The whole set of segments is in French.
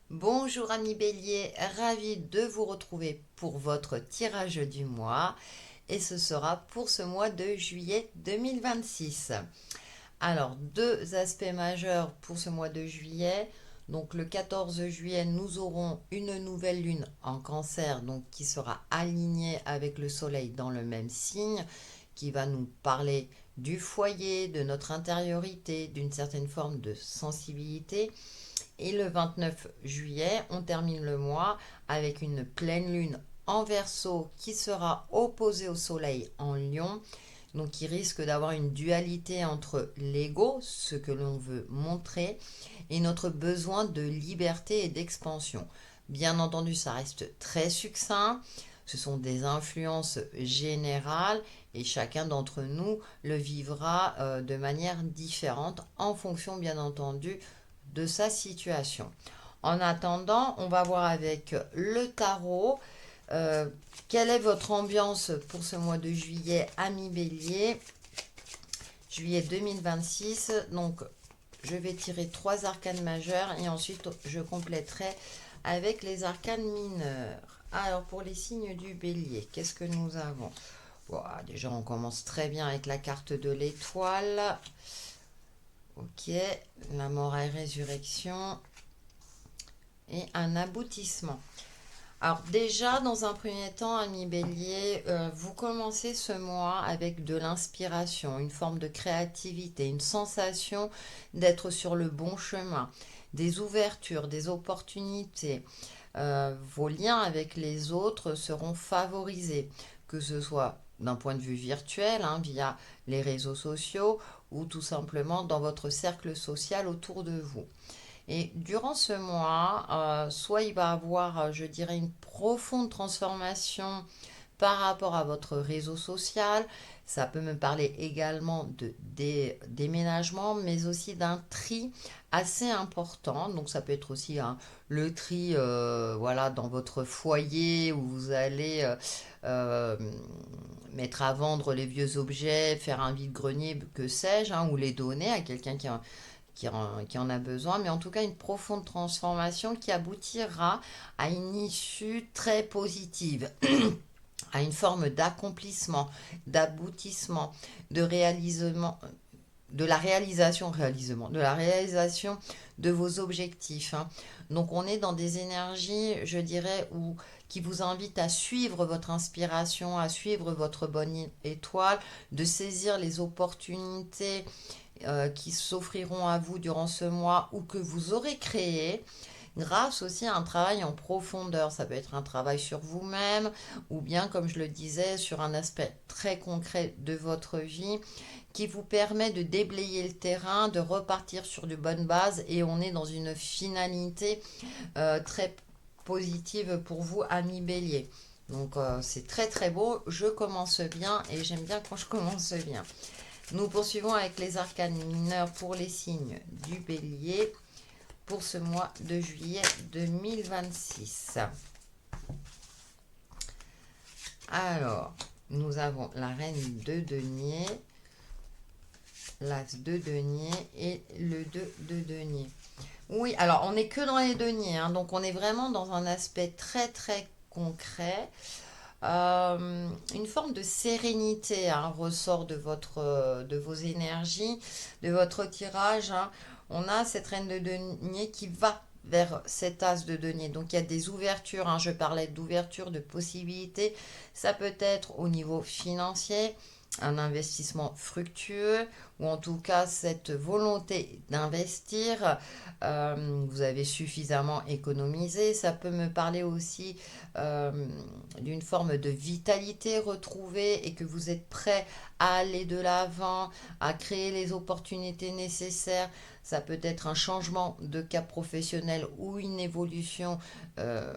Bonjour amis Bélier, ravi de vous retrouver pour votre tirage du mois et ce sera pour ce mois de juillet 2026. Alors, deux aspects majeurs pour ce mois de juillet. Donc le 14 juillet, nous aurons une nouvelle lune en cancer, donc qui sera alignée avec le soleil dans le même signe, qui va nous parler du foyer, de notre intériorité, d'une certaine forme de sensibilité. Et le 29 juillet, on termine le mois avec une pleine lune en Verseau qui sera opposée au soleil en Lion, donc qui risque d'avoir une dualité entre l'ego, ce que l'on veut montrer, et notre besoin de liberté et d'expansion. Bien entendu, ça reste très succinct, ce sont des influences générales et chacun d'entre nous le vivra de manière différente en fonction, bien entendu, de sa situation. En attendant, on va voir avec le tarot euh, quelle est votre ambiance pour ce mois de juillet, ami Bélier, juillet 2026. Donc, je vais tirer trois arcanes majeures et ensuite je compléterai avec les arcanes mineurs. Alors, pour les signes du Bélier, qu'est-ce que nous avons? Déjà, on commence très bien avec la carte de l'étoile. Ok, la mort et résurrection et un aboutissement. Alors déjà, dans un premier temps, ami Bélier, vous commencez ce mois avec de l'inspiration, une forme de créativité, une sensation d'être sur le bon chemin, des ouvertures, des opportunités. Vos liens avec les autres seront favorisés, que ce soit d'un point de vue virtuel, hein, via les réseaux sociaux, ou tout simplement dans votre cercle social autour de vous. Et durant ce mois, soit il va avoir, je dirais, une profonde transformation par rapport à votre réseau social. Ça peut me parler également de des déménagements, mais aussi d'un tri assez important. Donc ça peut être aussi le tri, voilà, dans votre foyer où vous allez euh, mettre à vendre les vieux objets, faire un vide-grenier, que sais-je, hein, ou les donner à quelqu'un qui en a besoin, mais en tout cas une profonde transformation qui aboutira à une issue très positive, à une forme d'accomplissement, d'aboutissement, de réalisement, de la réalisation de vos objectifs, hein. Donc on est dans des énergies, je dirais, qui vous invitent à suivre votre inspiration, à suivre votre bonne étoile, de saisir les opportunités qui s'offriront à vous durant ce mois ou que vous aurez créé grâce aussi à un travail en profondeur. Ça peut être un travail sur vous-même ou bien, comme je le disais, sur un aspect très concret de votre vie qui vous permet de déblayer le terrain, de repartir sur de bonnes bases et on est dans une finalité très positive pour vous, ami Bélier. Donc c'est très très beau, je commence bien et j'aime bien quand je commence bien. Nous poursuivons avec les arcanes mineurs pour les signes du Bélier pour ce mois de juillet 2026. Alors, nous avons la reine de denier, l'as de denier et le 2 de denier. Oui, alors on n'est que dans les deniers, hein, donc on est vraiment dans un aspect très très concret. Une forme de sérénité, hein, ressort de vos énergies, de votre tirage, hein. On a cette reine de denier qui va vers cet as de denier. Donc il y a des ouvertures, hein, je parlais d'ouverture, de possibilités. Ça peut être au niveau financier, un investissement fructueux ou en tout cas cette volonté d'investir. Vous avez suffisamment économisé. Ça peut me parler aussi euh, d'une forme de vitalité retrouvée et que vous êtes prêt à aller de l'avant, à créer les opportunités nécessaires. Ça peut être un changement de cap professionnel ou une évolution euh,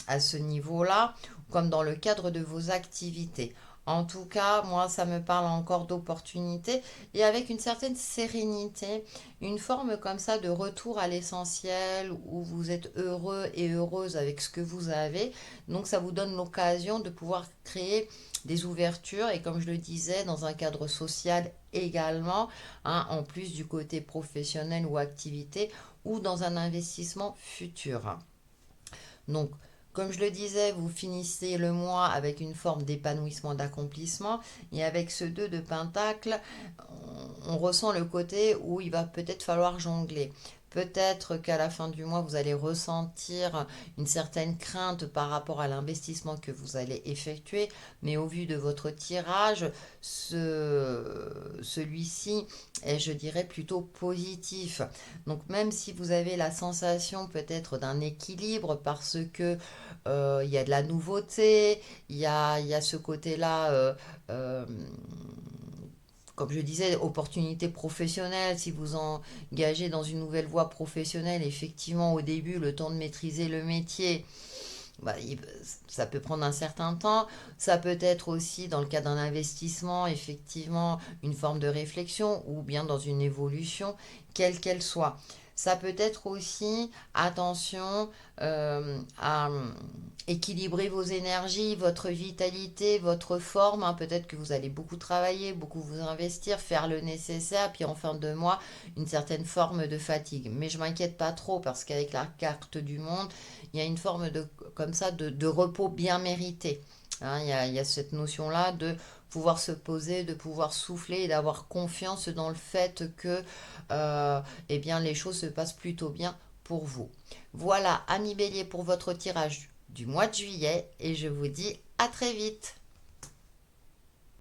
à ce niveau-là, comme dans le cadre de vos activités. En tout cas, moi, ça me parle encore d'opportunités et avec une certaine sérénité, une forme comme ça de retour à l'essentiel où vous êtes heureux et heureuse avec ce que vous avez. Donc, ça vous donne l'occasion de pouvoir créer des ouvertures et comme je le disais, dans un cadre social également, hein, en plus du côté professionnel ou activité ou dans un investissement futur. Donc, comme je le disais, vous finissez le mois avec une forme d'épanouissement, d'accomplissement. Et avec ce 2 de Pentacle, on ressent le côté où il va peut-être falloir jongler. Peut-être qu'à la fin du mois, vous allez ressentir une certaine crainte par rapport à l'investissement que vous allez effectuer, mais au vu de votre tirage, celui-ci est, je dirais, plutôt positif. Donc même si vous avez la sensation peut-être d'un équilibre parce que il y a de la nouveauté, il y a ce côté-là, euh, comme je disais, opportunité professionnelle, si vous engagez dans une nouvelle voie professionnelle, effectivement, au début, le temps de maîtriser le métier, bah, ça peut prendre un certain temps. Ça peut être aussi, dans le cas d'un investissement, effectivement, une forme de réflexion ou bien dans une évolution, quelle qu'elle soit. Ça peut être aussi, attention, à équilibrer vos énergies, votre vitalité, votre forme, hein. Peut-être que vous allez beaucoup travailler, beaucoup vous investir, faire le nécessaire, puis en fin de mois, une certaine forme de fatigue. Mais je m'inquiète pas trop parce qu'avec la carte du monde, il y a une forme de, comme ça, de repos bien mérité. Hein, il y a cette notion-là de pouvoir se poser, de pouvoir souffler et d'avoir confiance dans le fait que eh bien, les choses se passent plutôt bien pour vous. Voilà, Ami Bélier, pour votre tirage du mois de juillet et je vous dis à très vite.